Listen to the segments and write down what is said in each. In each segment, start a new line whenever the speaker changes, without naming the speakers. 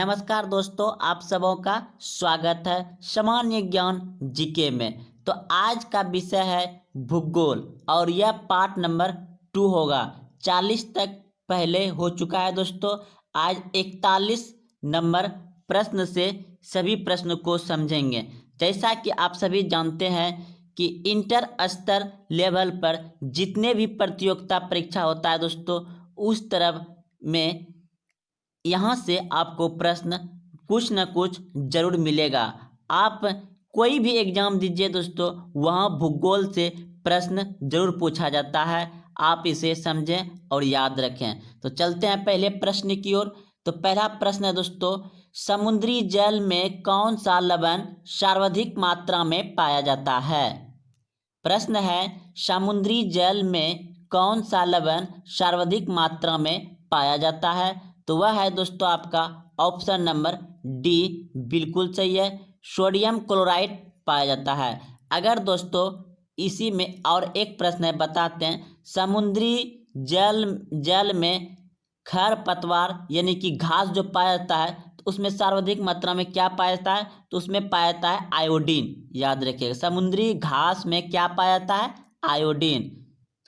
नमस्कार दोस्तों, आप सबों का स्वागत है सामान्य ज्ञान जीके में। तो आज का विषय है भूगोल और यह पार्ट नंबर 2 होगा। 40 तक पहले हो चुका है दोस्तों। आज 41 नंबर प्रश्न से सभी प्रश्न को समझेंगे। जैसा कि आप सभी जानते हैं कि इंटर स्तर लेवल पर जितने भी प्रतियोगिता परीक्षा होता है दोस्तों, उस तरफ में यहाँ से आपको प्रश्न कुछ न कुछ जरूर मिलेगा। आप कोई भी एग्जाम दीजिए दोस्तों, वहाँ भूगोल से प्रश्न जरूर पूछा जाता है। आप इसे समझें और याद रखें। तो चलते हैं पहले प्रश्न की ओर। तो पहला प्रश्न है दोस्तों, समुद्री जल में कौन सा लवण सर्वाधिक मात्रा में पाया जाता है? प्रश्न है, समुद्री जल में कौन सा लवण सर्वाधिक मात्रा में पाया जाता है? तो वह है दोस्तों आपका ऑप्शन नंबर डी, बिल्कुल सही है। सोडियम क्लोराइड पाया जाता है। अगर दोस्तों इसी में और एक प्रश्न है, बताते हैं, समुद्री जल में खरपतवार यानी कि घास जो पाया जाता है, तो उसमें सर्वाधिक मात्रा में क्या पाया जाता है? तो उसमें पाया जाता है आयोडीन। याद रखिएगा, समुद्री घास में क्या पाया जाता है? आयोडीन।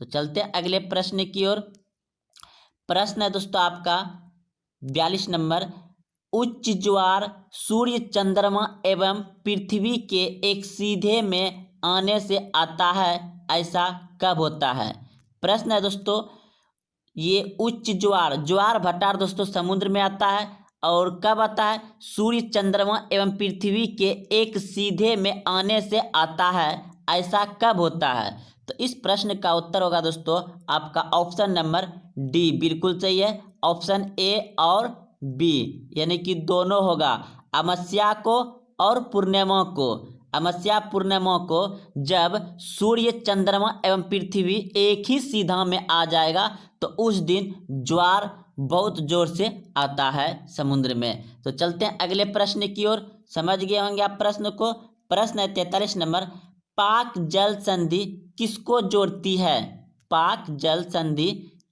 तो चलते हैं अगले प्रश्न की ओर। प्रश्न है दोस्तों आपका 42 नंबर, उच्च ज्वार सूर्य, चंद्रमा एवं पृथ्वी के एक सीधे में आने से आता है, ऐसा कब होता है? प्रश्न है दोस्तों, ये उच्च ज्वार भट्टार दोस्तों समुद्र में आता है और कब आता है? सूर्य, चंद्रमा एवं पृथ्वी के एक सीधे में आने से आता है, ऐसा कब होता है? तो इस प्रश्न का उत्तर होगा दोस्तों आपका ऑप्शन नंबर डी, बिल्कुल सही है। ऑप्शन ए और बी यानी कि दोनों होगा। अमावस्या को और पूर्णिमा को, अमावस्या पूर्णिमा को जब सूर्य, चंद्रमा एवं पृथ्वी एक ही सीधा में आ जाएगा, तो उस दिन ज्वार बहुत जोर से आता है समुद्र में। तो चलते हैं अगले प्रश्न की ओर। समझ गए होंगे आप प्रश्न को। प्रश्न है 43 नंबर, पाक जल संधि किसको जोड़ती है? पाक जल संधि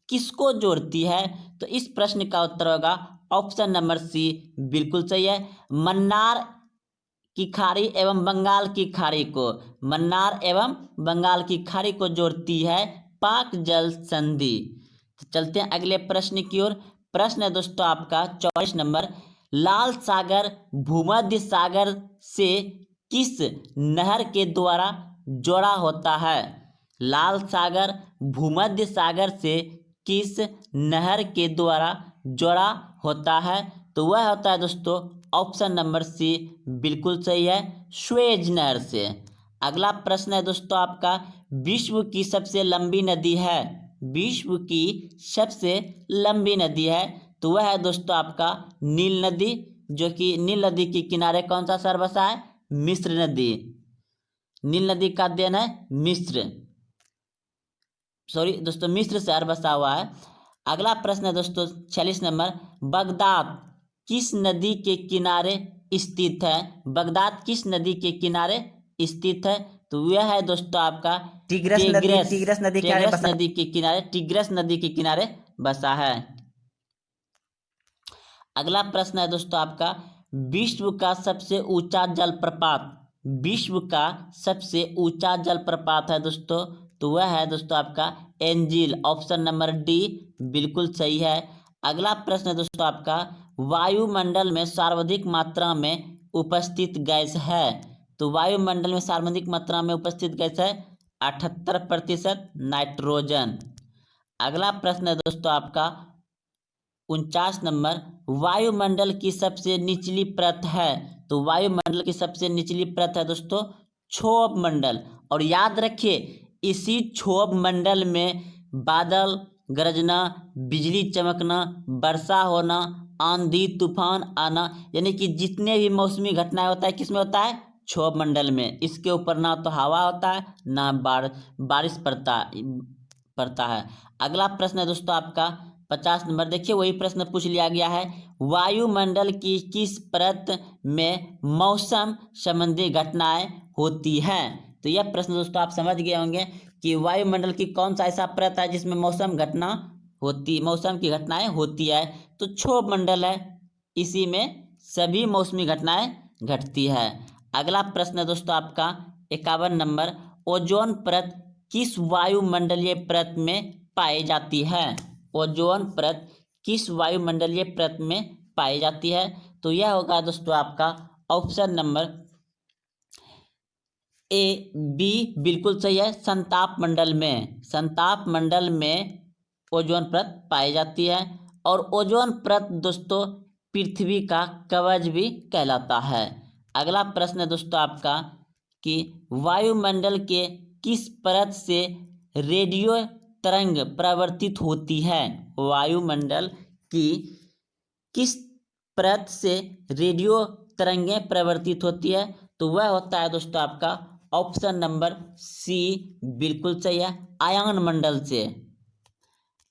किसको जोड़ती है? तो इस प्रश्न का उत्तर होगा ऑप्शन नंबर सी, बिल्कुल सही है। मन्नार की खाड़ी एवं बंगाल की खाड़ी को, मन्नार एवं बंगाल की खाड़ी को जोड़ती है पाक जल संधि। तो चलते हैं अगले प्रश्न की ओर। प्रश्न है दोस्तों आपका 44 नंबर, लाल सागर भूमध्य सागर से किस नहर के द्वारा जोड़ा होता है? लाल सागर भूमध्य सागर से किस नहर के द्वारा जोड़ा होता है? तो वह होता है दोस्तों ऑप्शन नंबर सी, बिल्कुल सही है, स्वेज नहर से। अगला प्रश्न है दोस्तों आपका, विश्व की सबसे लंबी नदी है, विश्व की सबसे लंबी नदी है, तो वह है दोस्तों आपका नील नदी, जो कि नील नदी के किनारे कौन सा शहर बसा है? मिस्र नदी। नील नदी का देन है मिस्र, सॉरी दोस्तों, मिस्र शहर बसा हुआ है। अगला प्रश्न है दोस्तों 46 नंबर, बगदाद किस नदी के किनारे स्थित है? बगदाद किस नदी के किनारे स्थित है? तो यह है दोस्तों आपका
टिग्रस नदी
टिग्रस नदी के किनारे, टिग्रस नदी के किनारे बसा है। अगला प्रश्न है दोस्तों आपका, विश्व का सबसे ऊंचा जलप्रपात, विश्व का सबसे ऊंचा जलप्रपात है दोस्तों, तो वह है दोस्तों आपका एंजिल, ऑप्शन नंबर डी, बिल्कुल सही है। अगला प्रश्न है दोस्तों आपका, वायुमंडल में सर्वाधिक मात्रा में उपस्थित गैस है? तो वायुमंडल में सर्वाधिक मात्रा में उपस्थित गैस है 78% नाइट्रोजन। अगला प्रश्न है दोस्तों आपका 49 नंबर, वायुमंडल की सबसे निचली परत है? तो वायुमंडल की सबसे निचली परत है दोस्तों क्षोभ मंडल। और याद रखिए, इसी क्षोभ मंडल में बादल गरजना, बिजली चमकना, वर्षा होना, आंधी तूफान आना, यानी कि जितने भी मौसमी घटनाएं होता है किसमें होता है? क्षोभ मंडल में। इसके ऊपर ना तो हवा होता है ना बारिश पड़ता है। अगला प्रश्न है दोस्तों आपका 50 नंबर, देखिए वही प्रश्न पूछ लिया गया है, वायुमंडल की किस परत में मौसम संबंधी घटनाएं होती हैं? तो यह प्रश्न दोस्तों आप समझ गए होंगे कि वायुमंडल की कौन सा ऐसा परत है जिसमें मौसम की घटनाएं होती है? तो क्षोभ मंडल है, इसी में सभी मौसमी घटनाएं घटती है। अगला प्रश्न है दोस्तों आपका 51 नंबर, ओजोन परत किस वायुमंडलीय परत में पाई जाती है? ओजोन परत किस वायुमंडलीय परत में पाई जाती है? तो यह होगा दोस्तों आपका ऑप्शन नंबर ए बी बिल्कुल सही है, संताप मंडल में। संताप मंडल में ओजोन परत पाई जाती है। और ओजोन परत दोस्तों पृथ्वी का कवच भी कहलाता है। अगला प्रश्न है दोस्तों आपका कि वायुमंडल के किस परत से रेडियो तरंग प्रवर्तित होती है? वायुमंडल की किस परत से रेडियो तरंगें प्रवर्तित होती है? तो वह होता है दोस्तों आपका ऑप्शन नंबर सी बिल्कुल सही है, आयन मंडल से।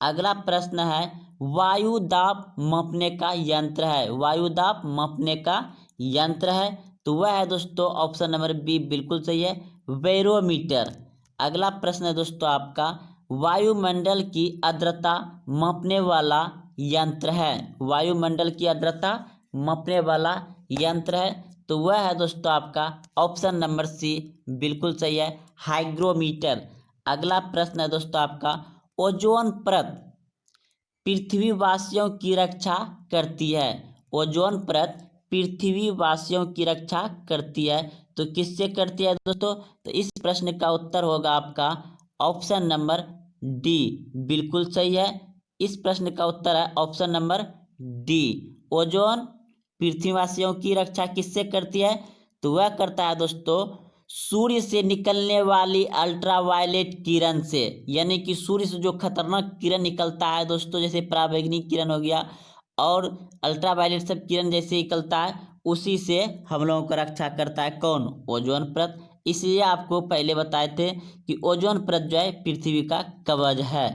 अगला प्रश्न है वायु दाब मापने का यंत्र है। वायु दाब मापने का यंत्र है तो वह है दोस्तों ऑप्शन नंबर बी बिल्कुल सही है, बैरोमीटर। अगला प्रश्न है दोस्तों आपका वायुमंडल की आर्द्रता मापने वाला यंत्र है। वायुमंडल की आर्द्रता मापने वाला यंत्र है तो वह है दोस्तों आपका ऑप्शन नंबर सी बिल्कुल सही है, हाइग्रोमीटर। अगला प्रश्न है दोस्तों आपका ओजोन परत पृथ्वीवासियों की रक्षा करती है। ओजोन परत पृथ्वीवासियों की रक्षा करती है तो किससे करती है दोस्तों? तो इस प्रश्न का उत्तर होगा आपका ऑप्शन नंबर डी बिल्कुल सही है। इस प्रश्न का उत्तर है ऑप्शन नंबर डी। ओजोन पृथ्वीवासियों की रक्षा किससे करती है? तो वह करता है दोस्तों सूर्य से निकलने वाली अल्ट्रावायलेट किरण से। यानी कि सूर्य से जो खतरनाक किरण निकलता है दोस्तों, जैसे पराबैंगनी किरण हो गया और अल्ट्रावायलेट सब किरण जैसे निकलता है, उसी से हम लोगों को रक्षा करता है कौन? ओजोन परत। इसलिए आपको पहले बताए थे कि ओजोन परत जो है पृथ्वी का कवच है।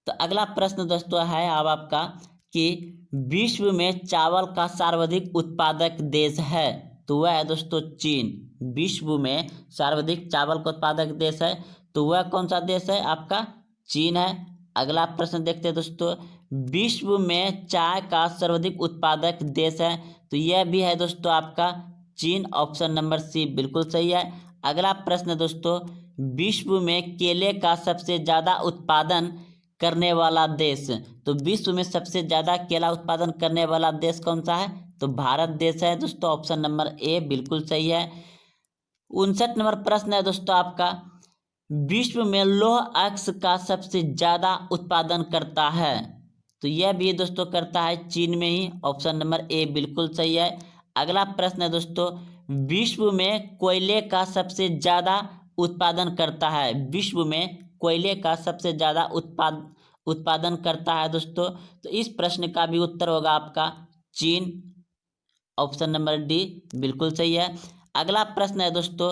तो अगला प्रश्न दोस्तों है अब आपका कि विश्व में चावल का सर्वाधिक उत्पादक देश है। तो वह है दोस्तों चीन। विश्व में सर्वाधिक चावल का उत्पादक देश है तो वह कौन सा देश है? आपका चीन है। अगला प्रश्न देखते हैं दोस्तों, विश्व में चाय का सर्वाधिक उत्पादक देश है तो यह भी है दोस्तों आपका चीन। ऑप्शन नंबर सी बिल्कुल सही है। अगला प्रश्न दोस्तों, विश्व में केले का सबसे ज़्यादा उत्पादन करने वाला देश। तो विश्व में सबसे ज़्यादा केला उत्पादन करने वाला देश कौन सा है? तो भारत देश है दोस्तों। ऑप्शन नंबर ए बिल्कुल सही है। 59 नंबर प्रश्न है दोस्तों आपका, विश्व में लौह अयस्क का सबसे ज़्यादा उत्पादन करता है। तो यह भी दोस्तों करता है चीन में ही। ऑप्शन नंबर ए बिल्कुल सही है। अगला प्रश्न है दोस्तों, विश्व में कोयले का सबसे ज़्यादा उत्पादन करता है। विश्व में कोयले का सबसे ज़्यादा उत्पादन करता है दोस्तों। तो इस प्रश्न का भी उत्तर होगा आपका चीन। ऑप्शन नंबर डी बिल्कुल सही है। अगला प्रश्न है दोस्तों,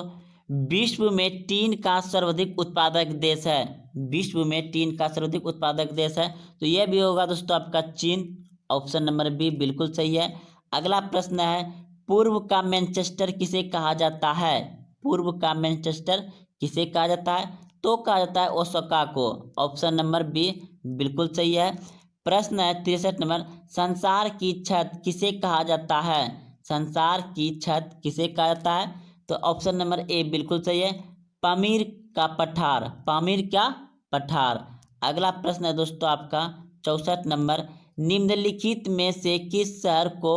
विश्व में टीन का सर्वाधिक उत्पादक देश है। विश्व में टीन का सर्वाधिक उत्पादक देश है तो यह भी होगा दोस्तों आपका चीन। ऑप्शन नंबर बी बिल्कुल सही है। अगला प्रश्न है, पूर्व का मैनचेस्टर किसे कहा जाता है? पूर्व का मैनचेस्टर किसे कहा जाता है? तो कहा जाता है ओसाका को। ऑप्शन नंबर बी बिल्कुल सही है। प्रश्न है 63 नंबर, संसार की छत किसे कहा जाता है? संसार की छत किसे कहा जाता है? तो ऑप्शन नंबर ए बिल्कुल सही है, पामीर का पठार। पामीर का पठार। अगला प्रश्न है दोस्तों आपका 64 नंबर, निम्नलिखित में से किस शहर को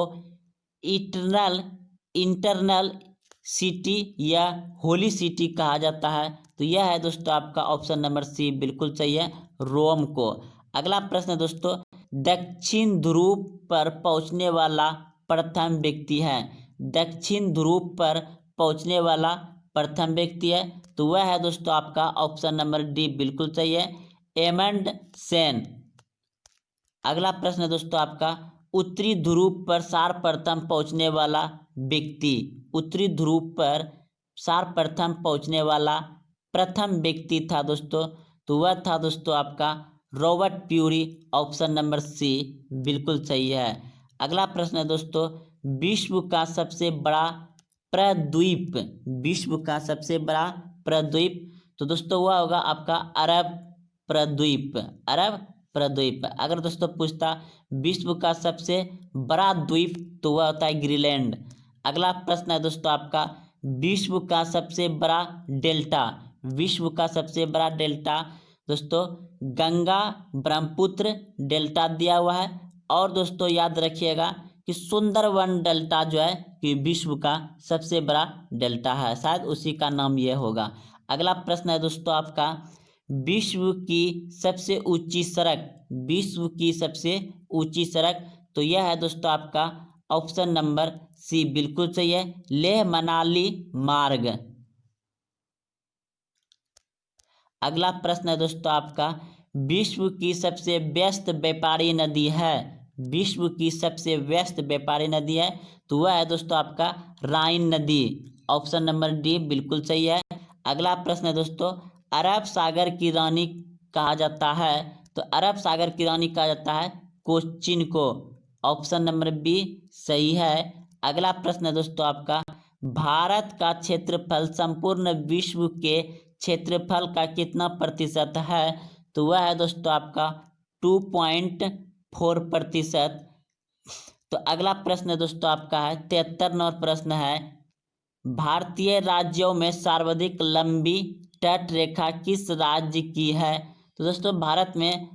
इंटरनल सिटी या होली सिटी कहा जाता है? तो यह है दोस्तों आपका ऑप्शन नंबर सी बिल्कुल सही है, रोम को। अगला प्रश्न है दोस्तों, दक्षिण ध्रुव पर पहुंचने वाला प्रथम व्यक्ति है। दक्षिण ध्रुव पर पहुंचने वाला प्रथम व्यक्ति है तो वह है दोस्तों आपका ऑप्शन नंबर डी बिल्कुल सही है, एमंड सेन। अगला प्रश्न है दोस्तों आपका, उत्तरी ध्रुव पर सर्वप्रथम पहुंचने वाला व्यक्ति। उत्तरी ध्रुव पर सर्वप्रथम पहुंचने वाला प्रथम व्यक्ति था दोस्तों तो वह था दोस्तों आपका Robert Puri. Option number C बिल्कुल सही है। अगला प्रश्न है दोस्तों, विश्व का सबसे बड़ा प्रद्वीप। विश्व का सबसे बड़ा प्रद्वीप तो दोस्तों वह होगा आपका अरब प्रद्वीप। अरब प्रद्वीप। अगर दोस्तों पूछता विश्व का सबसे बड़ा द्वीप तो वह होता है ग्रीनलैंड। अगला प्रश्न है दोस्तों आपका विश्व का सबसे बड़ा डेल्टा। विश्व का सबसे बड़ा डेल्टा दोस्तों गंगा ब्रह्मपुत्र डेल्टा दिया हुआ है। और दोस्तों याद रखिएगा कि सुंदरवन डेल्टा जो है कि विश्व का सबसे बड़ा डेल्टा है, शायद उसी का नाम यह होगा। अगला प्रश्न है दोस्तों आपका विश्व की सबसे ऊंची सड़क। विश्व की सबसे ऊंची सड़क तो यह है दोस्तों आपका ऑप्शन नंबर सी, बिल्कुल सही है, लेह मनाली मार्ग। अगला प्रश्न है दोस्तों आपका विश्व की सबसे व्यस्त व्यापारी नदी है। विश्व की सबसे व्यस्त व्यापारी नदी है तो वह है दोस्तों आपका राइन नदी। ऑप्शन नंबर डी बिल्कुल सही है। अगला प्रश्न है दोस्तों अरब सागर की रानी कहा जाता है तो अरब सागर की रानी कहा जाता है कोच्चिन को। ऑप्शन नंबर बी सही है। अगला प्रश्न है दोस्तों आपका भारत का क्षेत्रफल संपूर्ण विश्व के क्षेत्रफल का कितना प्रतिशत है तो वह है दोस्तों आपका 2.4%। तो अगला प्रश्न दोस्तों आपका है 73 नंबर प्रश्न है भारतीय राज्यों में सर्वाधिक लंबी तट रेखा किस राज्य की है। तो दोस्तों भारत में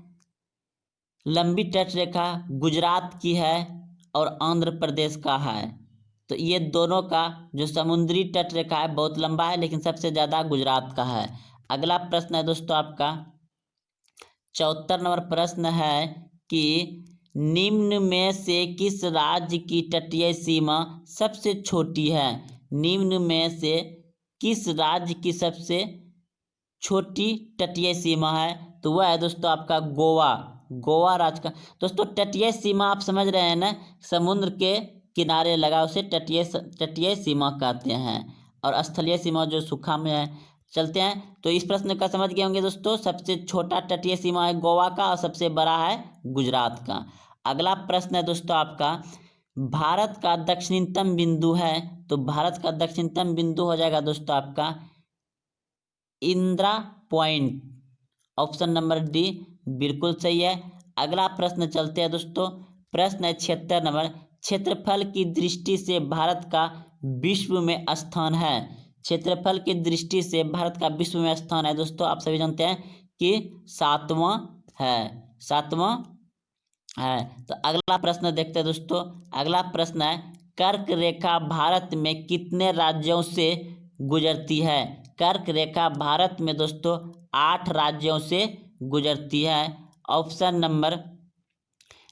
लंबी तट रेखा गुजरात की है और आंध्र प्रदेश का है। तो ये दोनों का जो समुद्री तट रेखा है बहुत लंबा है, लेकिन सबसे ज़्यादा गुजरात का है। अगला प्रश्न है दोस्तों आपका 74 नंबर प्रश्न है कि निम्न में से किस राज्य की तटीय सीमा सबसे छोटी है। निम्न में से किस राज्य की सबसे छोटी तटीय सीमा है तो वह है दोस्तों आपका गोवा। गोवा राज्य का दोस्तों तटीय सीमा आप समझ रहे हैं ना, समुद्र के किनारे लगा उसे तटीय सीमा कहते हैं, और स्थलीय सीमा जो सूखा में है। चलते हैं तो इस प्रश्न का समझ गए होंगे दोस्तों, सबसे छोटा तटीय सीमा है गोवा का और सबसे बड़ा है गुजरात का। अगला प्रश्न है दोस्तों आपका भारत का दक्षिणतम बिंदु है तो भारत का दक्षिणतम बिंदु हो जाएगा दोस्तों आपका Indira point. Option number D बिल्कुल सही है। अगला प्रश्न चलते हैं दोस्तों, प्रश्न है 76 नंबर क्षेत्रफल की दृष्टि से भारत का विश्व में स्थान है। क्षेत्रफल की दृष्टि से भारत का विश्व में स्थान है दोस्तों, आप सभी जानते हैं कि 7वां है, 7वां है। तो अगला प्रश्न देखते हैं दोस्तों, अगला प्रश्न है कर्क रेखा भारत में कितने राज्यों से गुजरती है। कर्क रेखा भारत में दोस्तों 8 राज्यों से गुजरती है। ऑप्शन नंबर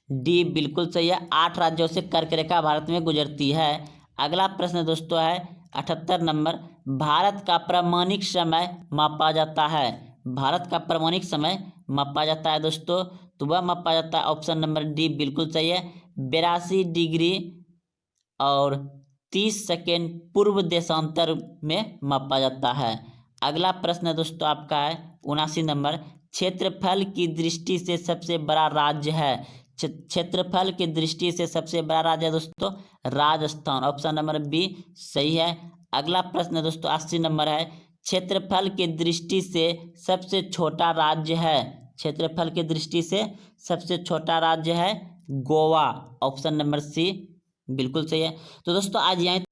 डी बिल्कुल सही है, 8 राज्यों से कर्क रेखा भारत में गुजरती है। अगला प्रश्न दोस्तों है 78 नंबर भारत का प्रमाणिक समय मापा जाता है। भारत का प्रमाणिक समय मापा जाता है दोस्तों, तो वह मापा जाता है ऑप्शन नंबर डी बिल्कुल सही है, 82 डिग्री और 30 सेकेंड पूर्व देशांतर में मापा जाता है। अगला प्रश्न दोस्तों आपका है 79 नंबर क्षेत्रफल की दृष्टि से सबसे बड़ा राज्य है। क्षेत्रफल की दृष्टि से सबसे बड़ा राज्य है दोस्तों राजस्थान। ऑप्शन नंबर बी सही है। अगला प्रश्न दोस्तों 80 नंबर है क्षेत्रफल की दृष्टि से सबसे छोटा राज्य है। क्षेत्रफल की दृष्टि से सबसे छोटा राज्य है गोवा। ऑप्शन नंबर सी बिल्कुल सही है। तो दोस्तों आज यहाँ